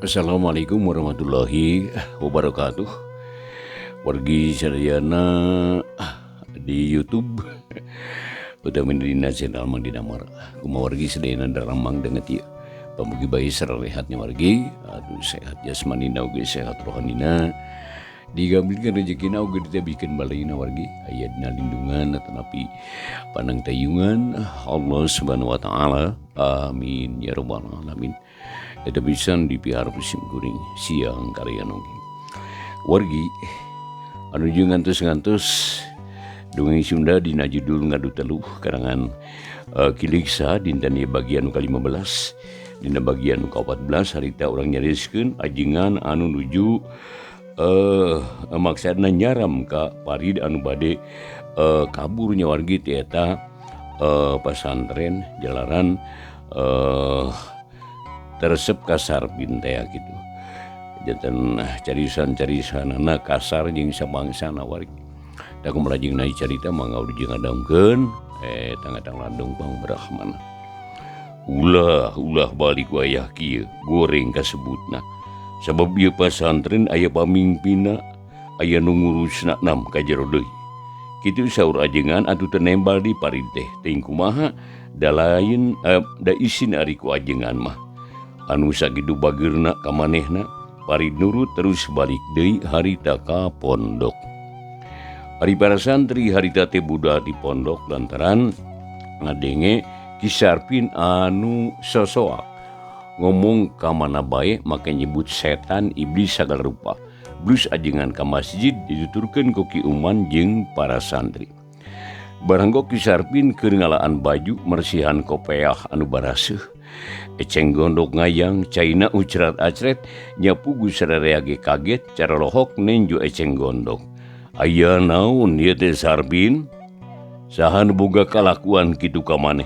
Assalamualaikum warahmatullahi wabarakatuh. Wargi sadayana di YouTube utamin dina channel Mang Dinamar. Kumaha wargi sadayana daramang dengan ieu. Pamugi bae sarehatnya wargi, aduh sehat jasmanina oge sehat rohanina. Digambilkeun rezekina oge ditebikeun balaina wargi, aya dina lindungan atanapi panang tayungan Allah Subhanahu wa taala. Amin ya rabbal alamin. Eta pisan dipihar musim kuring siang karya nongki. Wargi anu jeung ngantos-ngantos dongeng Sunda dina judul Ngadu Teluh karangan Kiliksa dinten ieu bagian ke-15 dina bagian ke-14 harita urang nyariskeun ajengan anu nuju maksudna nyaram ka parid anu bade kaburnya wargi ti eta pesantren jalaran teresep kasar teh gitu. Janten carisan-carisanana kasar jeung samangsana wargi. Da kumaha jeung naik carita mangga jeung ngadangkeun tanggadang landung Bang Brahman. Ulah balik wayah kieu goreng kasebutna. Sabab ieu pesantren aya pamimpinna, aya nu ngurusna nam ka jero deui. Kitu saur ajengan atuh teu nembal di parid teh. Teuing kumaha da lain da isin ari ku ajengan mah. Anu sakitu bagirna ka manehna parid nurut terus balik deui harita ka pondok. Ari para santri harita teh budal di pondok lantaran ngadenge Kisarpin anu sosoak ngomong ka mana bae make nyebut setan iblis sagala rupa. Blus ajengan ka masjid dituturkeun ku Ki Uman jeung para santri. Baranggo Kisarpin keur ngalaan baju mersihan kopeah anu baraseuh. Eceng gondok ngayang caina ucrat acret nyapugu sararea ge kaget cara lohok nenjo eceng gondok. Aya naon ieu teh Sarpin? Saha nu boga kalakuan kitu ka maneh?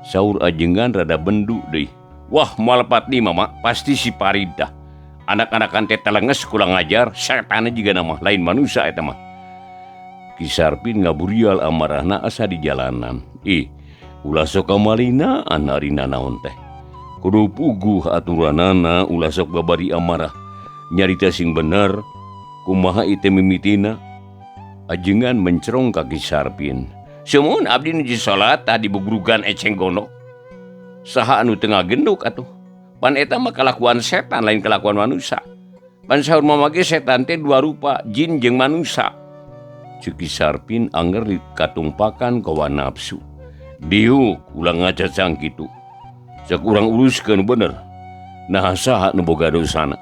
Saur ajengan rada bendu deui. Wah malpat ni mama pasti si Parid dah. Anak-anakan teh telenges kurang ajar, setan jiga nama lain manusia eta mah. Kisarpin ngaburial amarahna asa di jalanan. Ulah sok kamalinaan arina naon teh. Kudu puguh aturanana ulah sok babari amarah. Nyarita sing bener, kumaha ite mimitina. Ajengan mencerong ka Kisarpin. Semun abdi nuju salat tadi bugrugan eceng gondok. Saha anu tengah genduk atuh. Pan eta mah kalakuan setan lain kalakuan manusia. Pan saur mamage setan teh dua rupa, jin jeung manusia. Ceuk Kisarpin anger dikatumpakan kawa nafsu. Diuk ulang ngacacang kitu. Cek urang uruskeun bener. Nah saha nu boga dosana.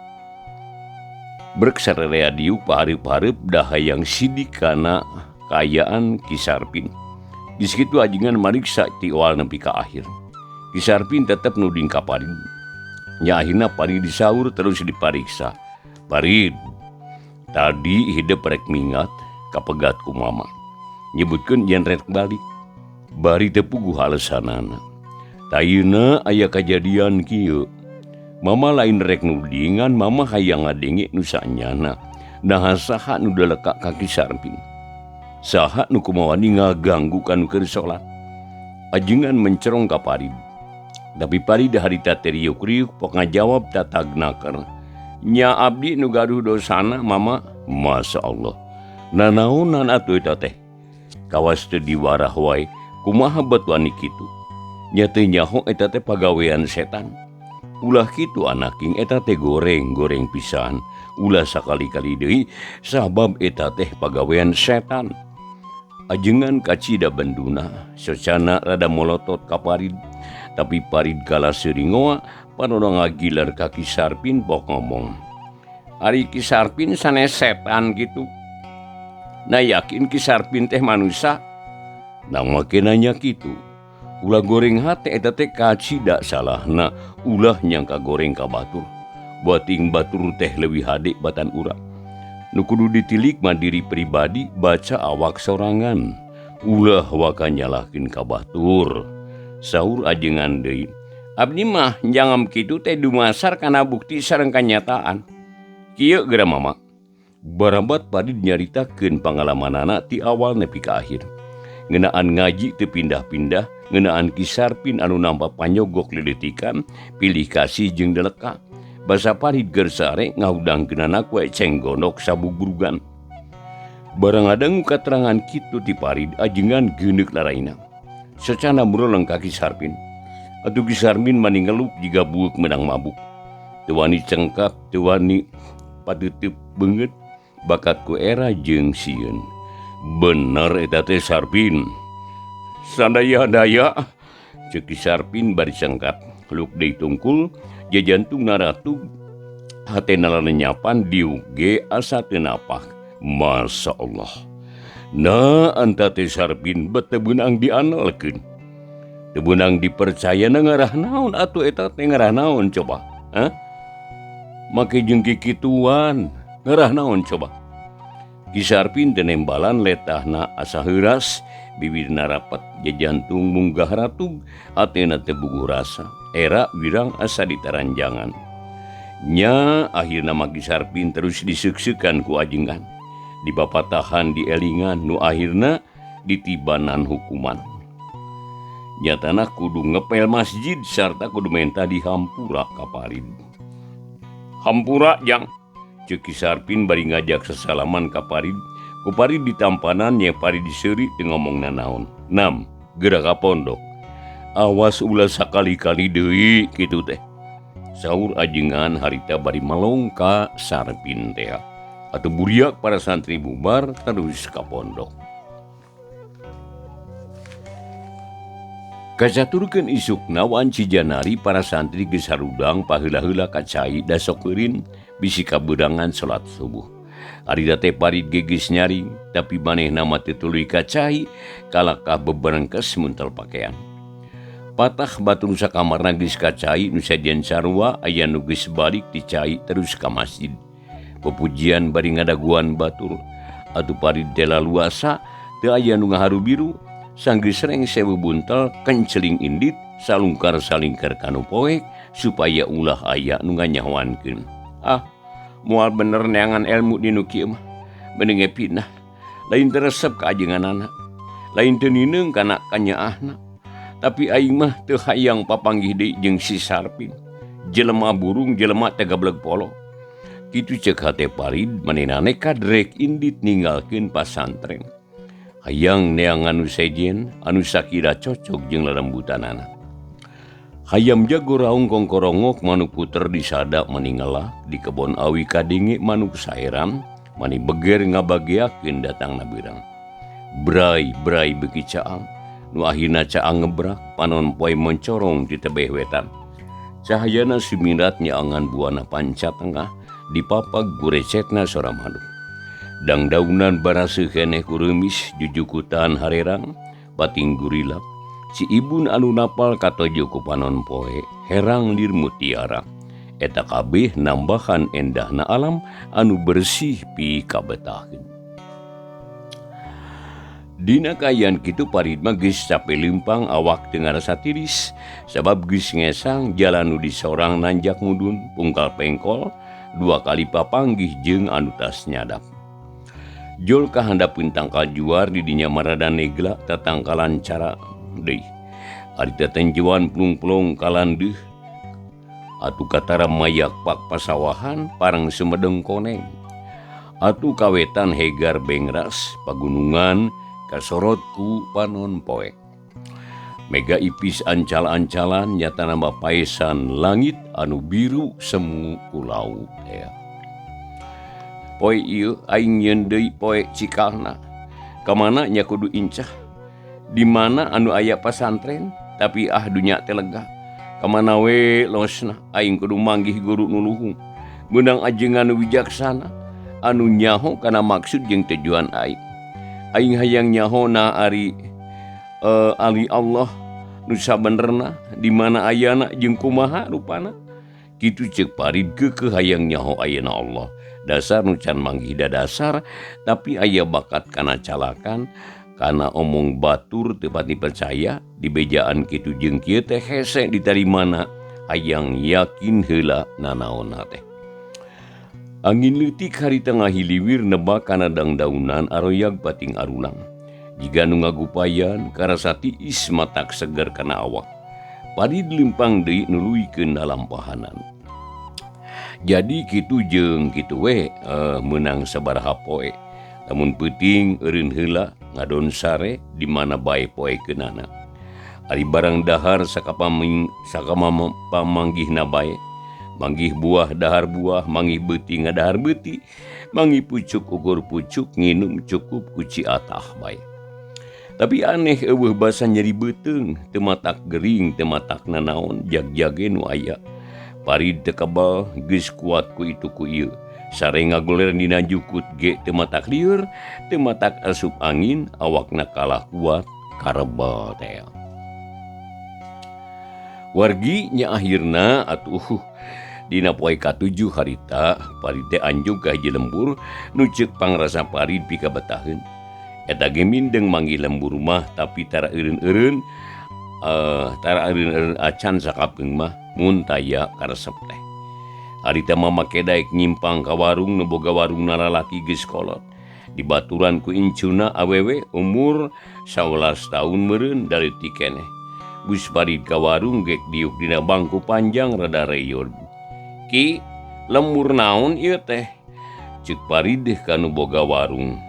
Brek sararea diuk pahareup-hareup da hayang sidik kana kaayaan Kisarpin. Di sakitu ajengan mariksa ti awal nepi ka akhir. Kisarpin tetep nuding ka Parid. Nya akhirna Parid disaur terus dipariksa. Parid, tadi hidup rek mingat kapegat ku mama. Nyebutkeun yen rek balik. Bari teu puguh alesanana. Tayuna aya kajadian kieu. Mama lain rek nudingan, mama hayang ngadenge nu saenyana. Nah saha nu daleka ka Kisarpin? Saha nu kumaha ngaganggu kanu keur salat? Ajengan mencerong ka Parid. Tapi Parid harita teh riuk-riuk pok ngajawab tatagnaker. Nya abdi nu gaduh dosana mama. Masya Allah. Nanaonan atuh eta teh? Kawas teu diwarah wae. Kumaha batuan kitu? Nya teu nyaho eta teh pagawean setan. Ulah kitu anaking eta teh goreng pisan. Ulah sakali-kali deui sabab eta teh pagawean setan. Ajengan kacida benduna, socana rada molotot ka Parid. Tapi Parid kala seuringoa panono ngagiler ka Kisarpin pok ngomong. Ari Kisarpin sanes setan gitu. Nah yakin Kisarpin teh manusia? Nah make nanya kitu. Ulah goreng hate eta teh kacida salahna ulah nyangka goreng ka batur. Buating batur teh leuwih hade batan urang. Nu kudu ditilik mandiri pribadi baca awak sorangan. Ulah waka nyalahkeun ka batur. Saur ajengan deui. Abdi mah jangam kitu teh dumasar kana bukti sareng kanyataan. Kieu geura mama. Barabat Parid nyaritakeun pangalamanana ti awal nepi ka akhir. Ngeunaan ngaji teu pindah-pindah, ngeunaan Kisarpin anu nampa panyogok lilitikan, pilih kasih jeung deleka. basa parid gersare ngaudangkeun anak wae cenggonok sabugrugan. Barang adang katerangan kitu ti parid ajengan geuneuk laraina. Secana mureleng ka Ki Sarpin. Atuh Ki Sarpin maningeluk jiga buuk menang mabuk. Teu wani cengkak, teu wani pateuteub beungeut bakat ku era jeung sieun. Bener eta teh Sarpin. Sandaya-daya ceuk Ki Sarpin bari cengkat. Luk deui tungkul jajantung naratu hatena lerenyapan diuk ge asa teu napah. Masya Allah. Nah anta teh Sarpin bet teu beunang dianelkeun. Teu beunang dipercaya na ngarah naon atuh eta teh ngarah naon coba? Hah? Make jeung kikituan ngarah naon coba? Ki Sarpin teu nembalan letahna asa heuras, bibirna rapet, jajantung munggah ratug, hatena teu buguh rasa. Era wirang asa ditaranjangan. Nya akhirna Ki Sarpin terus diseuk-seukan ku ajengan. Dibapatahan di elingan nu akhirna ditibanan hukuman. Nyatana kudu ngepel masjid sarta kudu menta di hampura ka parid. Hampura jang ceuk Ki Sarpin bari ngajak sesalaman ka parid. Ku parid ditampanan nya parid diseuri teu ngomongna naon. Nam, geura ka pondok. Awas ulah sakali-kali deui kitu teh. Saur ajengan harita bari malong ka Sarpin teh. Atuh buriak para santri bubar terus ka pondok. Kacaturkeun isukna wanci janari para santri geus sarudang paheula-heula ka cai da sok eureun bisi kabeurangan salat subuh. Arida teh parid geus nyaring tapi manehna mah teu tuluy ka cai kalakah beberengkes muntel pakaian. Patah batur sakamarna geus ka cai nu sajian sarua aya nu geus balik ti cai terus ka masjid. Pepujian bari ngadaguan batur. Atuh parid dela luasa teu aya nu ngaharu biru. Sanggeus sreng sewu buntel kenceling indit salungkar salingkar kanu poek supaya ulah aya nu nganyahoankeun. Ah, moal bener neangan ilmu dinu kieu mah. Bening epina. Lain teu resep ka ajenganana. Lain teu nineung kana kanyaahna. Tapi aing mah teu hayang papanggih deui jeung si Sarpin. Jelema burung, jelema teh gableg polo. Kitu ceuk hate parid manehna nekat rek indit ninggalkeun pasantren. Hayang neangan anu sejen anu sakira cocok jeung lelembutanana. Hayam jago raung kongkorongok manuk puter disada maningala di kebon awi kadenge manuk saeram mani beger ngabageakeun datangna beurang. Brai beuki caang nu akhirna caang ngebrak panon poe mencorong di tebeh wetan. Cahayana sumirat nyaangan buana panca tengah dipapag gurecetna sora madu. Dangdaunan baraseuh keneh kuremis jujukutan harerang bating gurilap. Si ibun anu napal katojo ku panon poe herang lir mutiara. Eta kabeh nambahan endahna alam anu bersih pi kabetaheun. Dina kayan kitu parid mah geus cape leumpang awak teu ngarasa tiris sabab geus ngesang jalan nu disorang nanjak mudun pungkal pengkol 2 kali papanggih jeung anu tas nyadap. Jol kahandapeun tangkal juar di dinya marada negla tatangkalan cara deui. Ari tetenjuan plung-plung kalandeuh atuh katara mayak pak pasawahan parang sumedeng koneng. Atuh kawetan hegar bengras pagunungan kasorot ku panon poek. Mega ipis ancal-ancalan nyatana paesan langit anu biru semu ku laut ya. Poe ieu aing nyeun deui poe cikalna. Kamana nya kudu incah? Di mana anu aya pasantren tapi dunya teh lega. Kamana we losna aing kudu manggih guru nu luhung. Beunang ajengan nu wijaksana anu nyaho kana maksud jeung tujuan aing. Aing hayang nyahona ari Allah nu sabenerna di mana ayana jeung kumaha rupana. Kitu ceuk parid keukeuh hayang nyaho ayeuna Allah. Dasar nu can manggih dadasar tapi aya bakat kana calakan kana omong batur teu pati percaya di bejaan kitu jeung kieu teh hese ditarimana hayang yakin heula nanaonna teh. Angin leutik harita ngahiliwir nebak kana dangdaunan aroyag pating arulang. Jiga nu ngagupayan karasa tiis matak seger kana awak. Parid lempang deui nuluykeun dalampahanan. Jadi kitu jeung kitu we menang sabaraha poe. Namun penting eureun heula ngadon sare di mana bae poe keunana. Ari barang dahar pamanggihna bae. Manggih buah dahar buah, manggih beuti ngadahar beuti, manggih pucuk ukur pucuk, nginum cukup kuci atah bae. Tapi aneh eueuh basa nyeri beuteung, teu matak gering, teu matak nanaon, jag-jage nu aya. Parid teu kebal geus kuat ku itu ku ieu. Sare ngagoler dina jukut ge teu matak lieur, teu matak asup angin, awakna kalah kuat karebel teh. Wargi nya akhirna atuh dina poe ka-7 harita parid teh anjog ka hiji lembur nu ceuk pangrasa parid pika betaheun. Eta ge mindeng manggih lembur mah tapi tara eureun-eureun acan sakapeung mah mun taya karesep teh. Harita mah make daek nyimpang ka warung nu boga warungna lalaki geus kolot. Dibaturan ku incuna awewe umur 11 tahun meureun daleutik keneh. Bus parid ka warung gek diuk dina bangku panjang rada reyon. Ki, lembur naon ieu teh? Ceuk parid ka nu boga warung.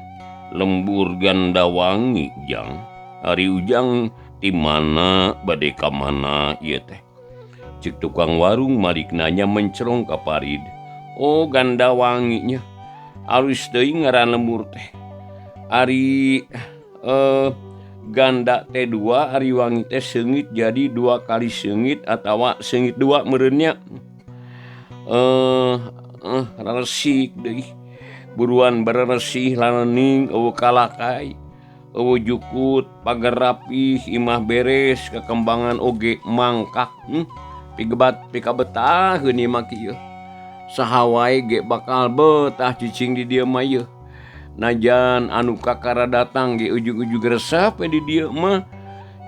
Lembur Gandawangi jang. Ari ujang ti mana bade ka mana ieu teh? Cek tukang warung malik nanya mencerong ka parid. Oh Gandawangi nya. Alus deui ngaran lembur teh. Ari ganda teh 2, ari wangi teh seungit jadi 2 kali seungit atawa seungit 2 meureun nya. Resik deui. Buruan bareresih lanening eueuh kalakai. Eueuh jukut pagar rapih imah beres kekembangan oge mangkak. Pika betaheun ieu mah kieu. Saha wae ge bakal betah cicing di dieu mah yeuh. Najan anu kakara datang ge ujug-ujug resep di dieu mah.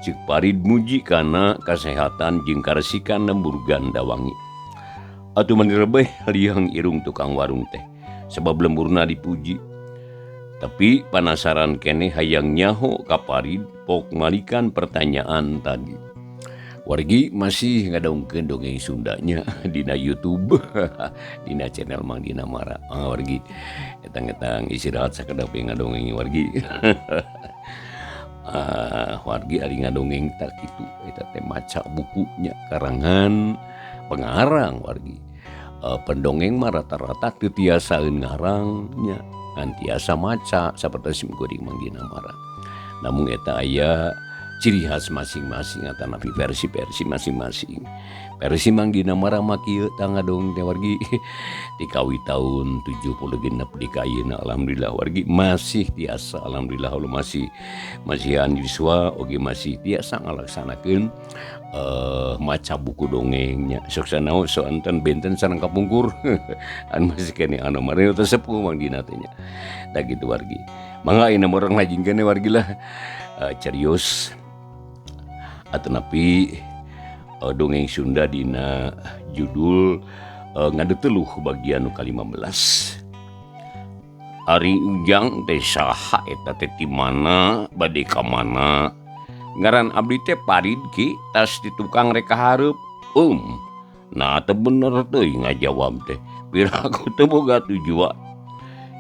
Ceuk parid muji kana kasehatan jeung karesikan lembur Gandawangi. Atuh mandirebeh liang irung tukang warung teh. Sebab lemburna dipuji. Tapi penasaran keneh hayang nyaho ka parid pok malikan pertanyaan tadi. Wargi masih ngadongkeun dongeng Sundanya dina YouTube, dina channel Mang Dina Mara. Wargi etang-etang istirahat sakedap ngadongengi wargi. Wargi ari ngadongeng tak kitu eta teh maca bukunya karangan pengarang wargi. Pendongeng mah rata-rata teu tiasaeun ngarangnya, ngan tiasa maca saperti simkuring Mang Dina Mara. Namun eta aya ciri khas masing-masing atau napi versi-versi masing-masing. Versi Mang Dina Mara mah kieu tangga dong teh wargi. Dikawi tahun 70 genep di kayeuna alhamdulillah wargi masih tiasa alhamdulillah Allah masih anjiswa oge masih tiasa ngalaksanakeun maca buku dongengnya. Sok sanaon so enten benten sareng kapungkur. An masih kene anu mareo teh sepuh Mang Dina teh nya. Da kitu wargi. Mangga ina urang lajengkeun wargi lah carios atanapi dongeng Sunda dina judul ngadeteluh bagian nu ka-15. Ari ujang teh saha eta teh ti mana bade ka mana? Ngaran abdi teh Parid ki tas di tukang rek hareup. Nah teh bener teuing ngajawab teh. Piraku teu boga tujuan.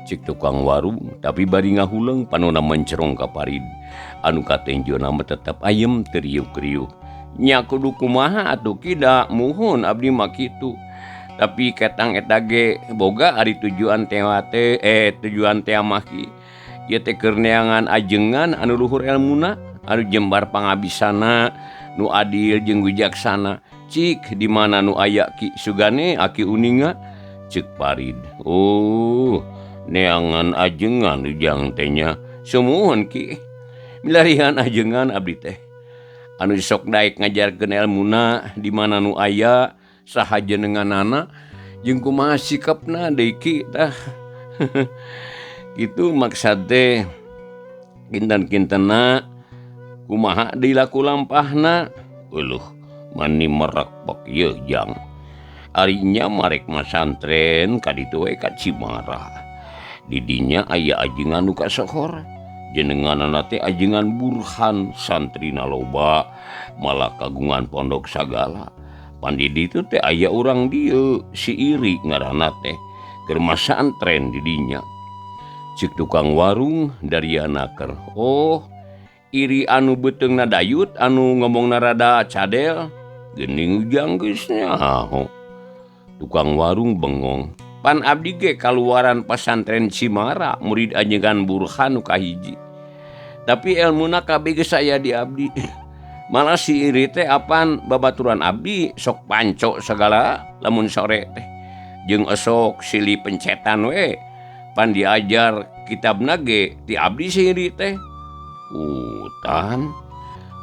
Cek tukang warung tapi bari ngahuleung panonna mencerong ka Parid. Anu katenjona mah tetep ayem teu riuk-riuk. Nya kudu kumaha atuh ki da muhun abdi mah kitu. Tapi ketang eta ge boga ari tujuan teh tujuan teh mah ki. Ieu teh keur neangan ajengan anu luhur elmuna, anu jembar pangabisana, nu adil jeung wijaksana. Cik di mana nu aya ki sugane aki uninga? Ceuk Parid. Oh, neangan ajengan ujang teh nya. Sumuhun ki. Milarihan ajengan abdi teh. Anu sok daek ngajarkeun elmuna di mana nu aya saha jenenganana jeung kumaha sikapna deui ki tah. Kitu maksad teh kinten-kintenna kumaha deui laku lampahna. Eueuh mani merekpek ieu jang. Ari nya marek masantren ka ditu we ka Cimarah. Di dinya aya ajengan nu kasohor. Jenenganana teh ajengan Burhan, santrina loba, malah kagungan pondok sagala. Pandidi itu teh aya orang dia si iri ngaranna teh keur masantren didinya. Cik tukang warung dari anaker. Oh, iri anu beteungna dayut anu ngomongna rada cadel. Geuning ujang geus nyaho. Tukang warung bengong. Pan abdi ge kaluaran pasantren Cimara, murid ajengan Burhan nu kahiji. Tapi ilmuna kabeh geus aya di abdi. Malah si iri teh apan babaturan abdi sok panco segala lamun sore teh. Jeung esok silih pencetan we. Pan diajar kitabna ge ti abdi si iri teh. Utan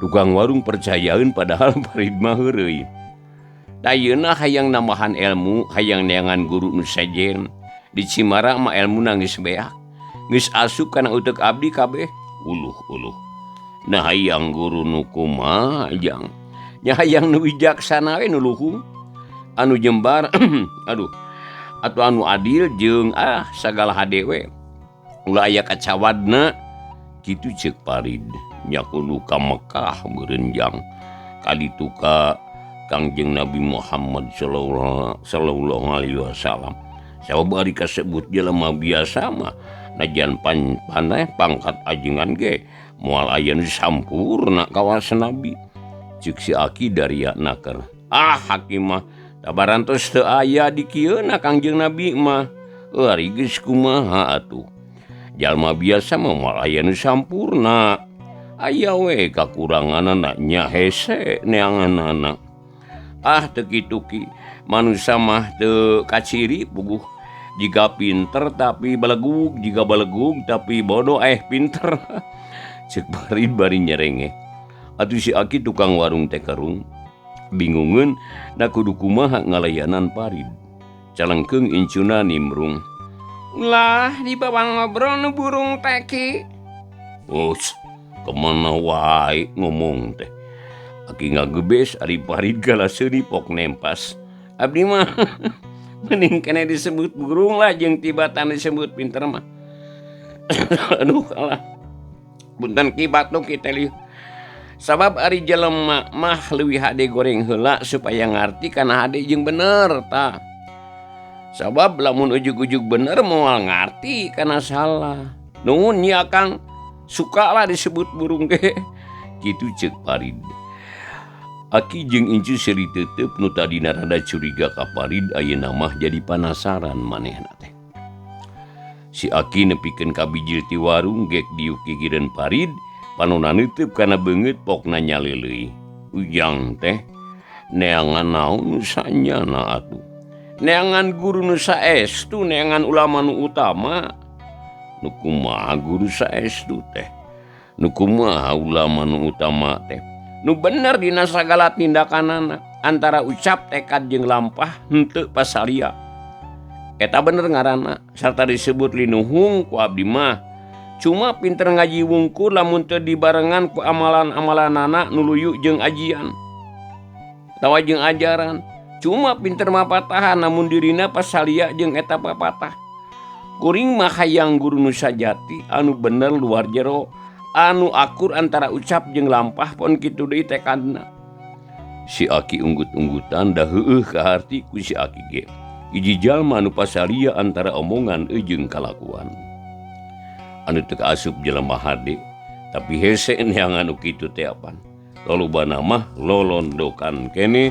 tukang warung percayaeun padahal parid mah heureuy. Dayeuna hayang nambahan ilmu, hayang neangan guru nu sejen. Di Cimara mah ilmu geus beak. Geus asup kana uteuk abdi kabeh. Uluh. Nah hayang guru nu kumaha jang. Nya hayang nu wijaksana we nu luhung. Anu jembar aduh. Atuh anu adil jeung sagala hade we. Ulah aya kacawadna kitu ceuk parid. Nya kudu ka Mekah berenjang. Kaditu ka Kangjeng Nabi Muhammad sallallahu alaihi wasallam. Sabab ari kasebut jelema biasa mah najan paneh pangkat ajengan ge moal aya nu sampurna kawas Nabi. Ceuk si Aki dari naker. Hakim mah tabarantos teu aya di kieuna Kangjeng Nabi mah. Ari geus kumaha atuh. Jalma biasa mah moal aya nu sampurna. Aya we kakuranganna nya hese neanganna. Teu kitu ki. Manusia mah teu kaciri puguh. Jika pinter tapi balegug, jika balegug tapi bodoh pinter. Cek parid bari nyerenge. Atuh si Aki tukang warung teh kerung. Bingungeun na kudu kumaha ngalayanan parid. Calengkeung incuna nimbrung. Ulah di bawah ngobrol nu burung teki. Kemana wae ngomong teh. Aki ngagebes ari parid galaseun pok nempas. Abdi mah mending kena disebut burung lah jeung tibatan disebut pinter mah. Aduh kalah. Punten ki batuk kita lieu. Sabab ari jelema mah leuwih hade goreng heula supaya ngarti kana hade jeung bener tah. Sabab lamun ujug-ujug bener moal ngarti kana salah. Nuhun nya Kang, suka lah disebut burung ge. Kitu ceuk parid. Aki jeung Incu seri teuteup nu tadina rada curiga ka parid ayeuna mah jadi panasaran manehna teh. Si Aki nepikeun ka bijil ti warung gek diuk gigireun parid, panonna neuteub kana beungeut pokna nyaleuleui. Ujang teh neangan naon nu sanyana atuh. Neangan guru nu saestu, neangan ulama nu utama. Nu kumaha guru saestu teh? Nu kumaha ulama nu utama teh? Nu bener dina sagala tindakanana antara ucap tekad jeung lampah henteu pasalia. Eta bener ngaranna sarta disebut linuhung ku abdi mah. Cuma pinter ngaji wungkur lamun teu dibarengan ku amalan-amalanana nu luyu jeung ajian. Tawa jeung ajaran. Cuma pinter mapatahan namun dirina pasalia jeung eta papatah. Kuring mah hayang guru nu sajati anu bener luar jero. Anu akur antara ucap jeung lampah pon kitu deui tekadna. Si Aki unggut-unggutan da heueuh ka harti ku si Aki ge. Hiji jalma anu pasalia antara omongan jeung kalakuan. Anu teu kaasup jelema hade, tapi hese neangan anu kitu teh apan. Lolobana mah lolondokan kene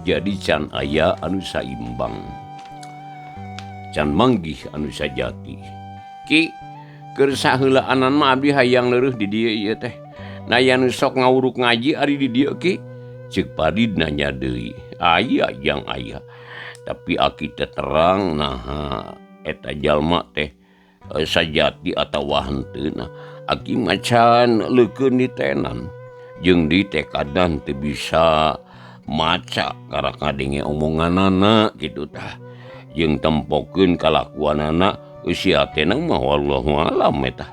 jadi can aya anu saimbang. Can manggih anu sajati. Ki keur saheulaanan mah abdi hayang leureuf di dieu ieu teh. Nayanu sok ngawuruk ngaji ari di dieu ki. Ceuk parid nanya deui. Aya yang aya. Tapi Aki teh terang naha eta jalma teh sajati atawa henteuna. Aki macan leukeun di tenan. Jeung di tekadan teu bisa maca karak ngadenge omonganana kitu tah. Jeung tempokeun kalakuanana usia tenang mah wallahu alam eta.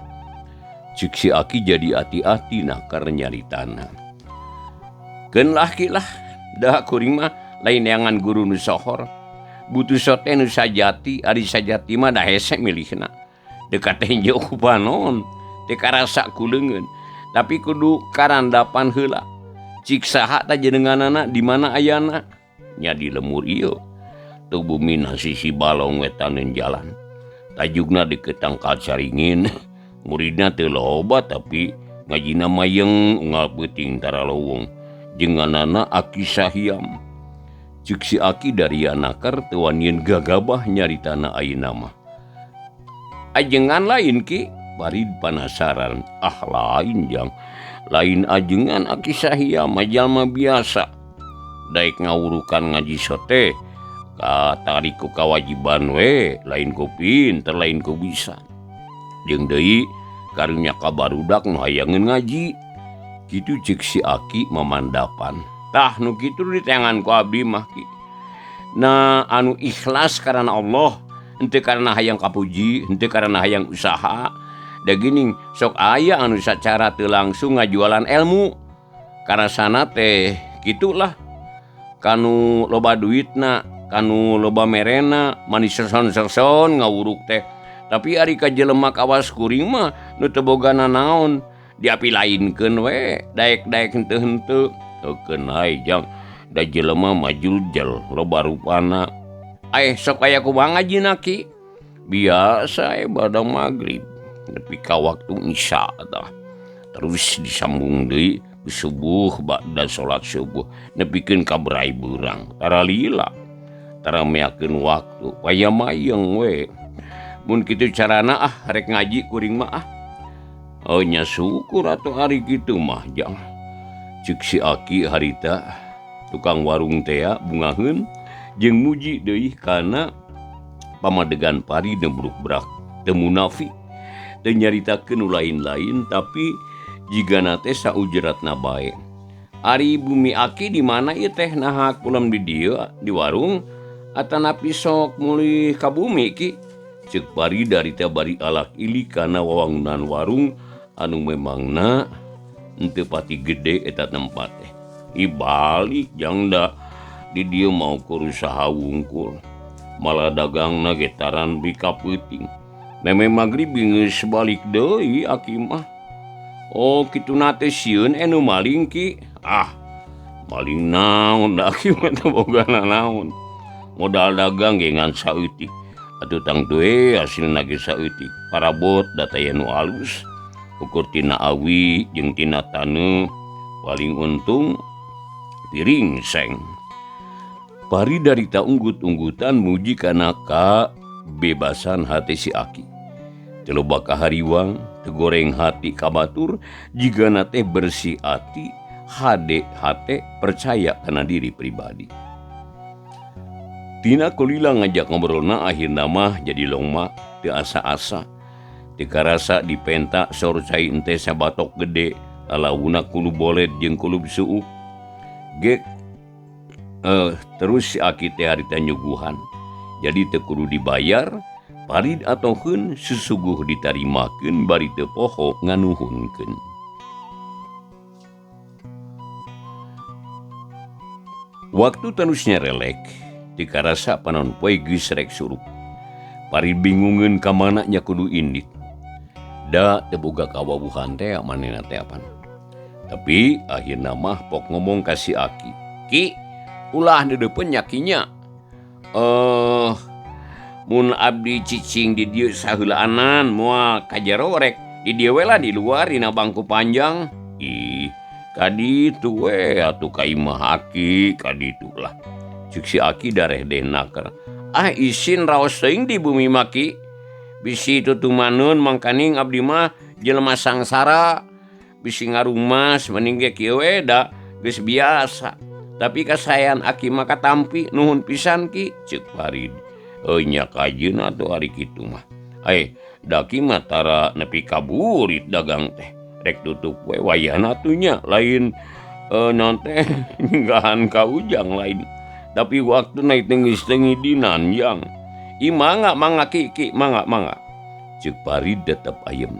Cik si Aki jadi hati-hati nakar nyaritana. Keun lah dah kuring mah lain neangan guru nu sohor. Butuh sote nu sajati, ari sajati mah da hese milihna. Dekat teh henteu ku panon, teu karasa kuleungeun. Tapi kudu karandapan heula. Cik saha ta jenenganana di mana ayana? nya di lemur ieu teu bumi sisi balong wetaneun jalan tajukna di ketangkal caringin muridna teu loba tapi ngajina mayeng unggal peuting tara lowong jenganana Aki Sahyam ceuk si Aki dari anakar teu wanian gagabah nyaritana ayeuna mah ajengan lain ki bari penasaran lain jang lain ajengan Aki Sahyam jalma biasa daek ngawurukan ngaji sote tari ku kawajiban we lain ku pinter lain ku bisa jeung deui karunya ka barudak nu hayangeun ngaji kitu ceuk si Aki memandapan tah nu kitu ditengan ku abdi mah ki na anu ikhlas karana Allah henteu karana hayang kapuji henteu karana hayang usaha da geuning sok aya anu sacara teu langsung ngajualan ilmu karasana teh kitulah kanu loba duitna kanu loba merena manis serson ngawuruk teh tapi ari ka jelema kawas kuring mah nu teu boga nanaon diapilainkeun we daek-daek henteu-henteu eukeun hae jang da jelema majuljel loba rupana sok aya kumaha ngajina ki biasa badang magrib nepi ka waktu isya tah terus disambung deui subuh ba'da salat subuh nepikeun ka berai beurang tara lila tara meakeun waktu waya mayeng we mun kitu carana rek ngaji kuring mah nya syukur atuh ari kitu mah jang ceuk si Aki harita tukang warung teh bungaheun jeung muji deui kana pamadegan pari nebruk brak teu munafik teu nyaritakeun nu lain-lain tapi jigana teh saujratna bae ari bumi Aki di mana ieu teh naha kulam di dieu di warung atanapi sok mulih ka bumi ki ceuk pari dari teh bari alak ili kana wawangunan warung anu memangna henteu pati gede eta tempat teh ibalik jangda di dieu mau kurusaha wungkul malah dagangna getaran bika peuting meme magrib geus balik deui Aki mah kitu nate sieun nu maling ki maling naon da Aki mah teu boga nanaon modal dagang ge ngan saeutik atuh tang teu hasilna ge saeutik parabot da teh nu alus ukur tina awi jeung tina taneuh paling untung piring seng pari darita unggut-unggutan muji kana bebasan hati si Aki teu loba kahariwang teu goreng hati ka batur jigana teh bersih hati hate percaya kana diri pribadi tina kulila ngajak ngobrolna akhirna mah jadi longma teu asa-asa teu karasa dipenta sor cai ente sabatok gede lalauna kulu bolet jeung kulu suuk gek terus si Aki teh harita nyuguhan jadi teu kudu dibayar parid atokeun susuguh ditarimakeun bari teu poho nganuhunkeun waktu tanusnya relek dikarasa panon poe geus rek surup parid bingungeun ka mana nya kudu indit da teu boga kawawuhan teh manehna teh apan tapi akhirna mah pok ngomong ka si Aki ki ulah dedeupeun nya kinya mun abdi cicing di dieu saheulaanan moal ka jero rek di dieu we lah di luar dina bangku panjang kaditu we atuh ka imah Aki kaditu lah ceuk si Aki dareh denaker isin raos teuing di bumi maki bisi tutumaneun mangkaning abdi mah jelema sangsara bisi ngarumas mending ge kieu we da geus biasa tapi kasayan Aki mah katampi nuhun pisan ki ceuk Farid nya kajeun atuh ari kitu mah daki mah tara nepi ka burit dagang teh rek tutup we wayahna atuh nya lain naon teh nyinggahan ka ujang lain tapi waktu naik tengis tengidinan yang mangga ki mangga ceuk Farid tetep ayem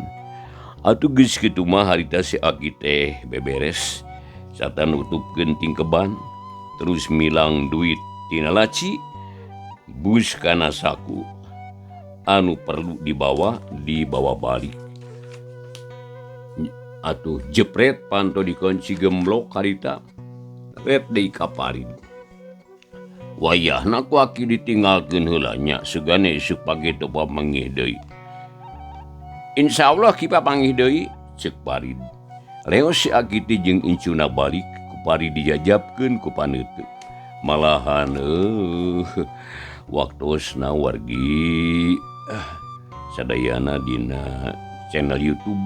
atuh geus kitu mah harita si Aki teh beberes sarta nutupkeun tingkeban terus milang duit tina laci bus kana saku anu perlu dibawa balik atuh jepret panto dikunci gemblok harita ret deui ka Farid wayahna ku aki ditinggalkeun heula nya sugane isuk pagi teu pamanggih deui. Insyaallah ki papanggih deui ceuk Parid. Leos si Akiti jeung incuna balik ku Parid dijajabkeun ku paneuteut. Malahan waktosna wargi sadayana dina channel YouTube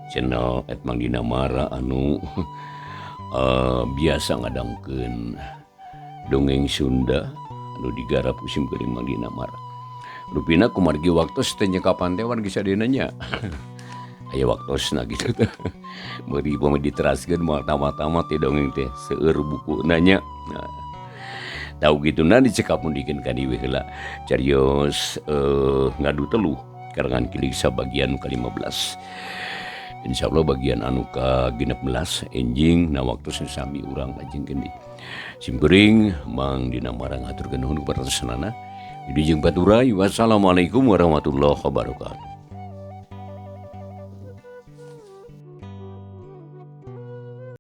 channel Mang Dina Mara anu biasa ngadangkeun dongeng Sunda anu digarap ku sim Mang Dina Mara. Rupina kumargi waktos teh kapan teh wargi sadayana nya. Aya waktosna gitu teh. Meuri pama diteraskeun moal tamat-tamat teh dongeng teh seueur bukuna nya. Nah, tahu gitu na dicekap mundikeun ka dieu heula carios ngadu teluh karangan Kiligsa bagian ke-15. Insyaallah bagian anu ka-16 enjing na waktu sami urang lajengkeun di simkuring Mang Dina Mara ngaturkeun nuhun kepada sanesna. Di jeung baturai wassalamualaikum warahmatullahi wabarakatuh.